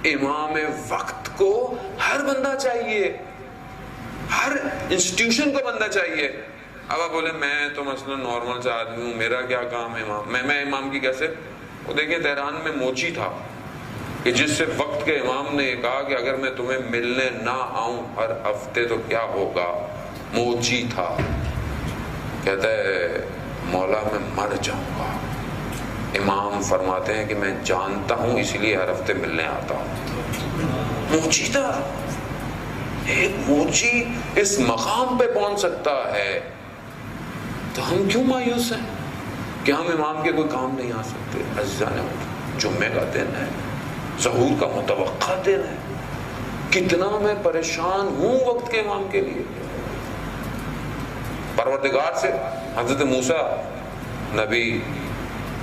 امام وقت کو ہر بندہ چاہیے، ہر انسٹیٹیوشن کا بندہ چاہیے. اب آپ بولے میں تو مثلا نارمل سا آدمی ہوں، میرا کیا کام ہے امام، میں امام کی کیسے؟ وہ دیکھیں تہران میں موچی تھا کہ جس سے وقت کے امام نے یہ کہا کہ اگر میں تمہیں ملنے نہ آؤں ہر ہفتے تو کیا ہوگا. موچی تھا، کہتا ہے مولا میں مر جاؤں گا. امام فرماتے ہیں کہ میں جانتا ہوں اسی لیے ہر ہفتے ملنے آتا ہوں. موچی تھا. ایک موچی اس مقام پہ پہنچ سکتا ہے تو ہم کیوں مایوس ہیں کہ ہم امام کے کوئی کام نہیں آ سکتے؟ عزیزان جمعے کا دن ہے، ظہور کا متوقع دن ہے، کتنا میں پریشان ہوں وقت کے امام کے لیے. پروردگار سے حضرت موسیٰ نبی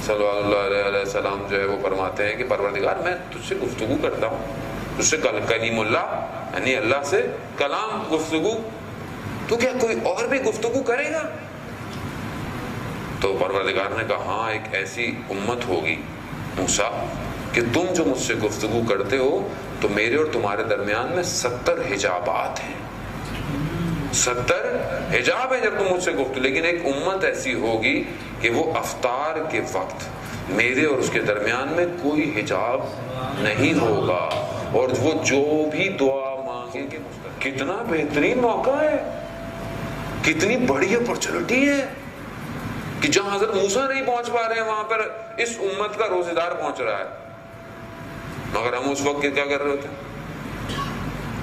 صلی اللہ علیہ وسلم جو ہے وہ فرماتے ہیں کہ پروردگار میں تجھ سے گفتگو کرتا ہوں، تجھ سے کلیم اللہ یعنی اللہ سے کلام گفتگو، تو کیا کوئی اور بھی گفتگو کرے گا؟ تو پروردگار نے کہا ہاں ایک ایسی امت ہوگی موسیٰ کہ تم جو مجھ سے گفتگو کرتے ہو تو میرے اور تمہارے درمیان میں 70 حجابات ہیں، 70 حجاب ہیں جب تم مجھ سے گفتگو. لیکن ایک امت ایسی ہوگی کہ وہ افطار کے وقت میرے اور اس کے درمیان میں کوئی حجاب نہیں ہوگا، اور وہ جو بھی دعا مانگے گے. کتنا بہترین موقع ہے، کتنی بڑی اپرچونٹی ہے کہ جہاں حضرت موسیٰ نہیں پہنچ پا رہے ہیں وہاں پر اس امت کا روزے دار پہنچ رہا ہے. مگر ہم اس وقت کیا کر رہے ہوتے ہیں؟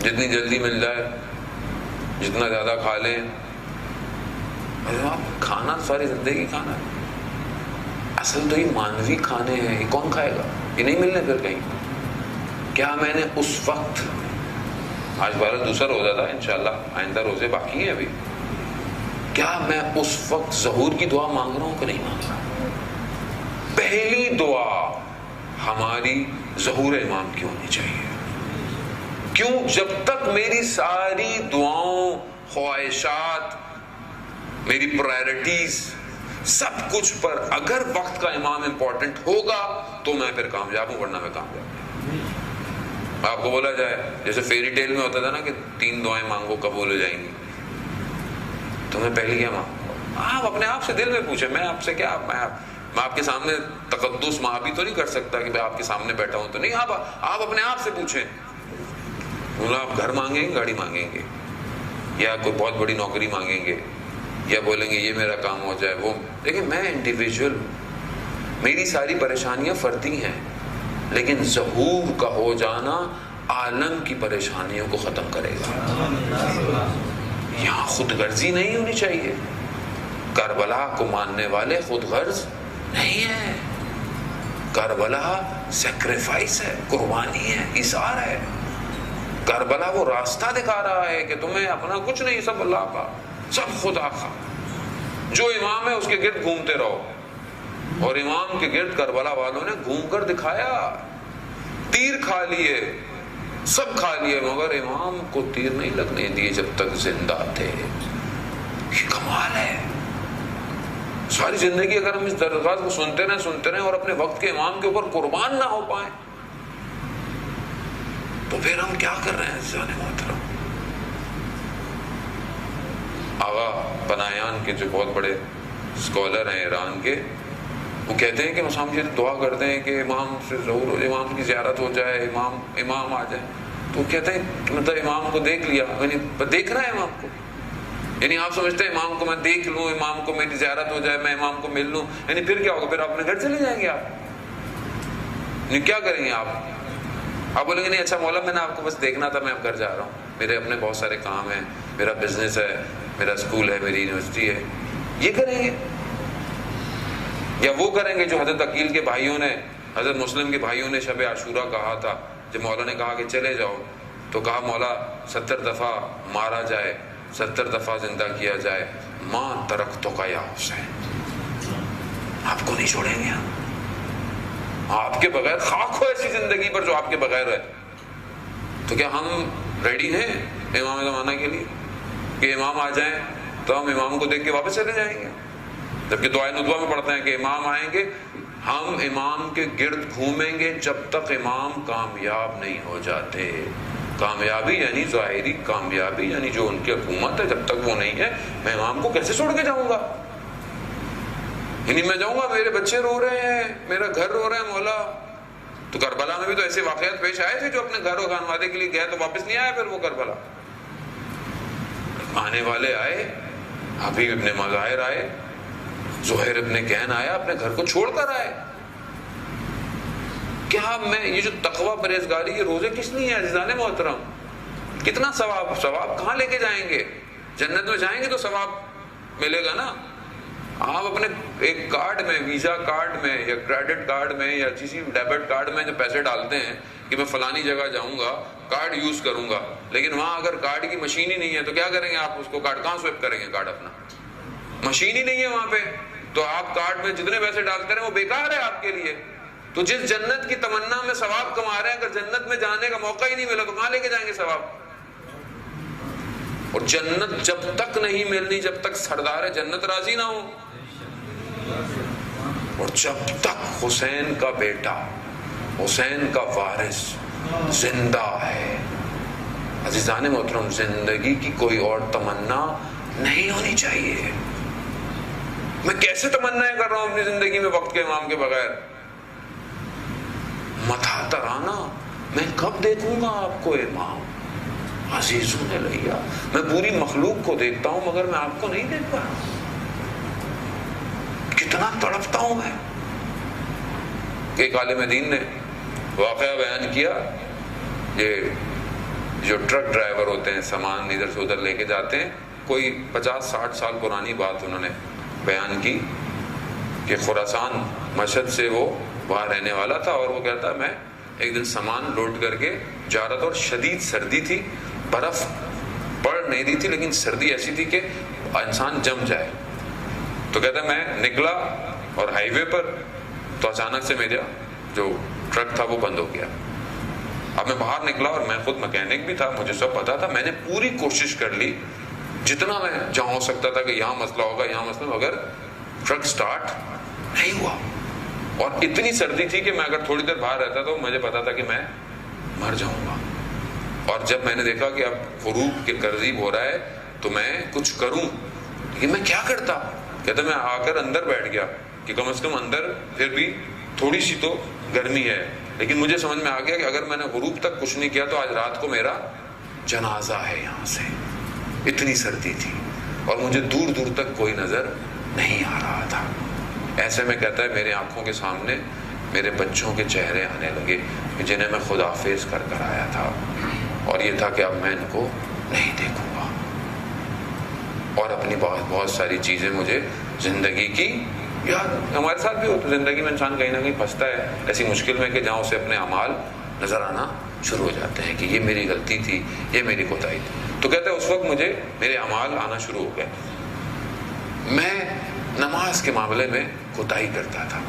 جتنی جلدی مل جائے جتنا زیادہ کھا لیں. کھانا ساری زندگی کھانا ہے، اصل تو یہ مانوی کھانے ہیں، یہ کون کھائے گا؟ یہ نہیں ملنے پھر کہیں. کیا میں نے اس وقت، آج 12 دوسرا روزہ تھا، انشاءاللہ آئندہ روزے باقی ہیں ابھی، کیا میں اس وقت ظہور کی دعا مانگ رہا ہوں کہ نہیں مانگ رہا؟ پہلی دعا ہماری ظہور امام کی ہونی چاہیے. کیوں؟ جب تک میری ساری دعاؤں، خواہشات، میری پرائرٹیز سب کچھ پر اگر وقت کا امام امپورٹنٹ ہوگا تو میں پھر کامیاب ہوں، ورنہ میں کامیاب نہیں. آپ کو بولا جائے جیسے فیری ٹیل میں ہوتا تھا نا کہ 3 دعائیں مانگو قبول ہو جائیں گی، تو میں پہلی کیا مانگوں؟ آپ اپنے آپ سے دل میں پوچھیں. میں آپ سے کیا، میں آپ کے سامنے تقدس معابی تو نہیں کر سکتا کہ میں آپ کے سامنے بیٹھا ہوں تو نہیں. آپ اپنے آپ سے پوچھیں. آپ گھر مانگیں گے، گاڑی مانگیں گے، یا کوئی بہت بڑی نوکری مانگیں گے، یا بولیں گے یہ میرا کام ہو جائے وہ. لیکن میں انڈیویجول، میری ساری پریشانیاں فردی ہیں، لیکن ظہور کا ہو جانا عالم کی پریشانیوں کو ختم کرے گا. یہاں خود غرضی نہیں ہونی چاہیے. کربلا کو ماننے والے خود غرض نہیں ہے. کربلا سیکریفائس ہے، قربانی ہے، اثار ہے. کربلا وہ راستہ دکھا رہا ہے کہ تمہیں اپنا کچھ نہیں، سب اللہ کا، سب خدا کا. جو امام ہے اس کے گرد گھومتے رہو. اور امام کے گرد کربلا والوں نے گھوم کر دکھایا. تیر کھا لیے، سب کھا لیے، مگر امام کو تیر نہیں لگنے دیے جب تک زندہ تھے. یہ کمال ہے. ساری زندگی اگر ہم اس درخواست کو سنتے رہیں اور اپنے وقت کے امام کے اوپر قربان نہ ہو پائیں تو پھر ہم کیا کر رہے ہیں؟ جانے محترم آغا پناہیان کے جو بہت بڑے اسکالر ہیں ایران کے، وہ کہتے ہیں کہ ہم یہ دعا کرتے ہیں کہ امام سے ظہور ہو جائے، امام کی زیارت ہو جائے، امام آ جائے. تو کہتے ہیں مطلب امام کو دیکھ لیا، یعنی دیکھنا ہے امام کو، یعنی آپ سمجھتے ہیں امام کو میں دیکھ لوں، امام کو میری زیارت ہو جائے، میں امام کو مل لوں، یعنی پھر کیا ہوگا؟ پھر آپ اپنے گھر چلے جائیں گے. آپ کیا کریں گے؟ آپ بولیں گے نہیں اچھا مولا میں نے آپ کو بس دیکھنا تھا، میں اب گھر جا رہا ہوں، میرے اپنے بہت سارے کام ہیں، میرا بزنس ہے، میرا اسکول ہے، میری یونیورسٹی ہے. یہ کریں گے؟ یا وہ کریں گے جو حضرت عقیل کے بھائیوں نے، حضرت مسلم کے بھائیوں نے شب عاشورہ کہا تھا، جب مولا نے کہا کہ چلے جاؤ تو کہا مولا 70 دفعہ مارا جائے، 70 دفعہ زندہ کیا جائے، ماں ترکتو کا یا حسین، آپ کو نہیں چھوڑیں گے. آپ کے بغیر خاک ہو ایسی زندگی پر جو آپ کے بغیر ہے. تو کیا ہم ریڈی ہیں امام زمانہ کے لیے کہ امام آ جائیں تو ہم امام کو دیکھ کے واپس چلے جائیں گے؟ جبکہ دعائے ندوہ میں پڑھتے ہیں کہ امام آئیں گے ہم امام کے گرد گھومیں گے جب تک امام کامیاب نہیں ہو جاتے. کامیابی یعنی ظاہری کامیابی، یعنی جو ان کی حکومت ہے، جب تک وہ نہیں ہے میں امام کو کیسے چھوڑ کے جاؤں گا؟ یعنی میں جاؤں گا، میرے بچے رو رہے ہیں، میرا گھر رو رہا ہے مولا. تو کربلا میں بھی تو ایسے واقعات پیش آئے تھے جو اپنے گھر و خانوادے کے لیے گئے تو واپس نہیں آئے. پھر وہ کربلا آنے والے آئے، حبیب ابن مظاہر آئے، زہیر ابن کہن آیا، اپنے گھر کو چھوڑ کر آئے. کیا میں یہ جو تقوی پرہیزگاری یہ روزے کس لیے ہیں عزیزان محترم؟ کتنا ثواب کہاں لے کے جائیں گے؟ جنت میں جائیں گے تو ثواب ملے گا نا. آپ اپنے ایک کارڈ میں، ویزا کارڈ میں یا کریڈٹ کارڈ میں یا کسی ڈیبٹ کارڈ میں جو پیسے ڈالتے ہیں کہ میں فلانی جگہ جاؤں گا، کارڈ یوز کروں گا، لیکن وہاں اگر کارڈ کی مشین ہی نہیں ہے تو کیا کریں گے آپ؟ اس کو کارڈ کہاں سویپ کریں گے؟ کارڈ اپنا مشین ہی نہیں ہے وہاں پہ، تو آپ کارڈ میں جتنے پیسے ڈالتے رہے وہ بیکار ہے آپ کے لیے. تو جس جنت کی تمنا میں ثواب کما رہے ہیں، اگر جنت میں جانے کا موقع ہی نہیں ملا تو کہاں لے کے جائیں گے ثواب؟ اور جنت جب تک نہیں ملنی جب تک سردار جنت راضی نہ ہو، اور جب تک حسین کا بیٹا، حسین کا وارث زندہ ہے. عزیزان محترم، زندگی کی کوئی اور تمنا نہیں ہونی چاہیے. میں کیسے تمنائیں کر رہا ہوں اپنی زندگی میں وقت کے امام کے بغیر؟ متھا ترانا، میں کب دیکھوں گا آپ کو امام؟ عزیزوں نے لیا، میں پوری مخلوق کو دیکھتا ہوں مگر میں آپ کو نہیں دیکھ پا رہا. کتنا تڑپتا ہوں میں. ایک عالم دین نے واقعہ بیان کیا، یہ جو ٹرک ڈرائیور ہوتے ہیں سامان ادھر سے ادھر لے کے جاتے ہیں، کوئی 50-60 سال پرانی بات انہوں نے بیان کی کہ خراسان مشہد سے وہ وہاں رہنے والا تھا، اور وہ کہتا میں ایک دن سامان لوڈ کر کے جا رہا تھا اور شدید سردی تھی، برف پڑ نہیں رہی تھی لیکن سردی ایسی تھی کہ انسان جم جائے. تو کہتا میں نکلا اور ہائی وے پر تو اچانک سے میرا جو ٹرک تھا وہ بند ہو گیا. اب میں باہر نکلا اور میں خود مکینک بھی تھا، مجھے سب پتا تھا، میں نے پوری کوشش کر لی جتنا میں جہاں ہو سکتا تھا کہ یہاں مسئلہ ہوگا یہاں مسئلہ، مگر ٹرک سٹارٹ نہیں ہوا. اور اتنی سردی تھی کہ میں اگر تھوڑی دیر باہر رہتا تو مجھے پتا تھا کہ میں مر جاؤں گا. اور جب میں نے دیکھا کہ اب غروب کے قریب ہو رہا ہے تو میں کچھ کروں، لیکن میں کیا کرتا؟ کہتا میں آ کر اندر بیٹھ گیا کہ کم از کم اندر پھر بھی تھوڑی سی تو گرمی ہے. لیکن مجھے سمجھ میں آ گیا کہ اگر میں نے غروب تک کچھ نہیں کیا تو آج رات کو میرا جنازہ ہے یہاں سے. اتنی سردی تھی اور مجھے دور دور تک کوئی نظر نہیں آ رہا تھا. ایسے میں کہتا ہے میرے آنکھوں کے سامنے میرے بچوں کے چہرے آنے لگے جنہیں میں خداحافظ کر کر آیا تھا، اور یہ تھا کہ اب میں ان کو نہیں دیکھوں گا. اور اپنی بہت ساری چیزیں مجھے زندگی کی یاد، ہمارے ساتھ بھی ہوتا ہے زندگی میں، انسان کہیں نہ کہیں پھنستا ہے ایسی مشکل میں کہ جہاں اسے اپنے اعمال نظر آنا شروع ہو جاتے ہیں کہ یہ میری غلطی تھی، یہ میری کوتاہی تھی. تو کہتے ہیں اس وقت مجھے میرے اعمال آنا شروع ہو گئے. میں نماز کے معاملے میں کوتاہی کرتا تھا،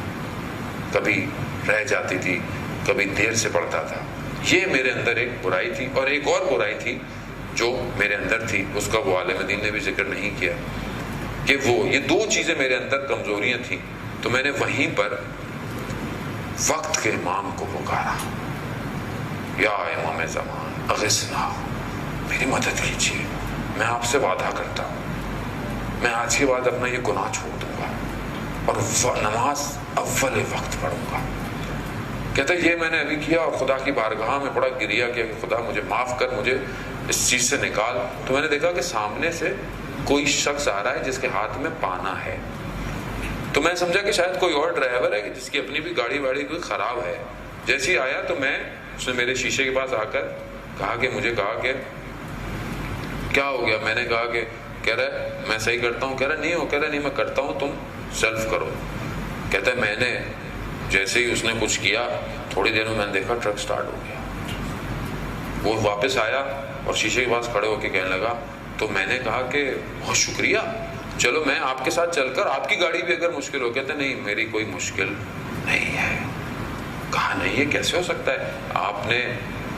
کبھی رہ جاتی تھی، کبھی دیر سے پڑھتا تھا. یہ میرے اندر ایک برائی تھی. اور ایک اور برائی تھی جو میرے اندر تھی، اس کا وہ عالم دین نے بھی ذکر نہیں کیا کہ وہ یہ دو چیزیں میرے اندر کمزوریاں تھیں. تو میں نے وہیں پر وقت کے امام کو پکارا، یا امام زمان اغثنا، میری مدد کیجیے، میں آپ سے وعدہ کرتا ہوں میں آج کے بعد اپنا یہ گناہ چھوڑ دوں گا اور نماز اول وقت پڑھوں گا. کہتا ہے یہ میں نے ابھی کیا اور خدا کی بارگاہ میں بڑا گریا کہ خدا مجھے معاف کر، مجھے اس چیز سے نکال. تو میں نے دیکھا کہ سامنے سے کوئی شخص آ رہا ہے جس کے ہاتھ میں پانا ہے. تو میں سمجھا کہ شاید کوئی اور ڈرائیور ہے کہ جس کی اپنی بھی گاڑی واڑی کوئی خراب ہے. جیسے ہی آیا تو اس نے میرے شیشے کے پاس آ کر مجھے کہا کہ کیا ہو گیا؟ میں نے کہا کہ کہہ رہا ہے میں صحیح کرتا ہوں. کہہ رہا نہیں ہو؟ کہہ رہا نہیں میں کرتا ہوں، تم سیلف کرو. کہتا ہے میں نے جیسے ہی اس نے کچھ کیا تھوڑی دیر میں نے دیکھا ٹرک سٹارٹ ہو گیا. وہ واپس آیا اور شیشے کے پاس کھڑے ہو کے کہنے لگا. تو میں نے کہا کہ بہت شکریہ، چلو میں آپ کے ساتھ چل کر آپ کی گاڑی بھی اگر مشکل ہو. کہتے نہیں میری کوئی مشکل نہیں ہے. کہا نہیں یہ کیسے ہو سکتا ہے؟ آپ نے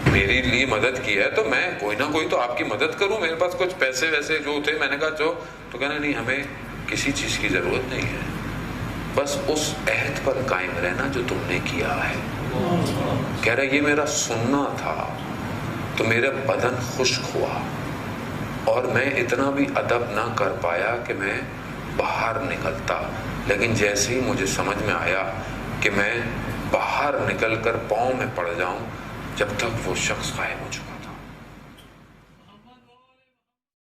میری لیے مدد کی ہے تو میں کوئی نہ کوئی تو آپ کی مدد کروں. میرے پاس کچھ پیسے ویسے جو تھے. میں نے کہا جو. تو کہنا نہیں ہمیں کسی چیز کی ضرورت نہیں ہے، بس اس عہد پر قائم رہنا جو تم نے کیا ہے. کہہ رہا یہ میرا سننا تھا تو میرا بدن خشک ہوا اور میں اتنا بھی ادب نہ کر پایا کہ میں باہر نکلتا، لیکن جیسے ہی مجھے سمجھ میں آیا کہ میں باہر نکل کر پاؤں میں پڑ جاؤں، جب تک وہ شخص غائب ہو چکا.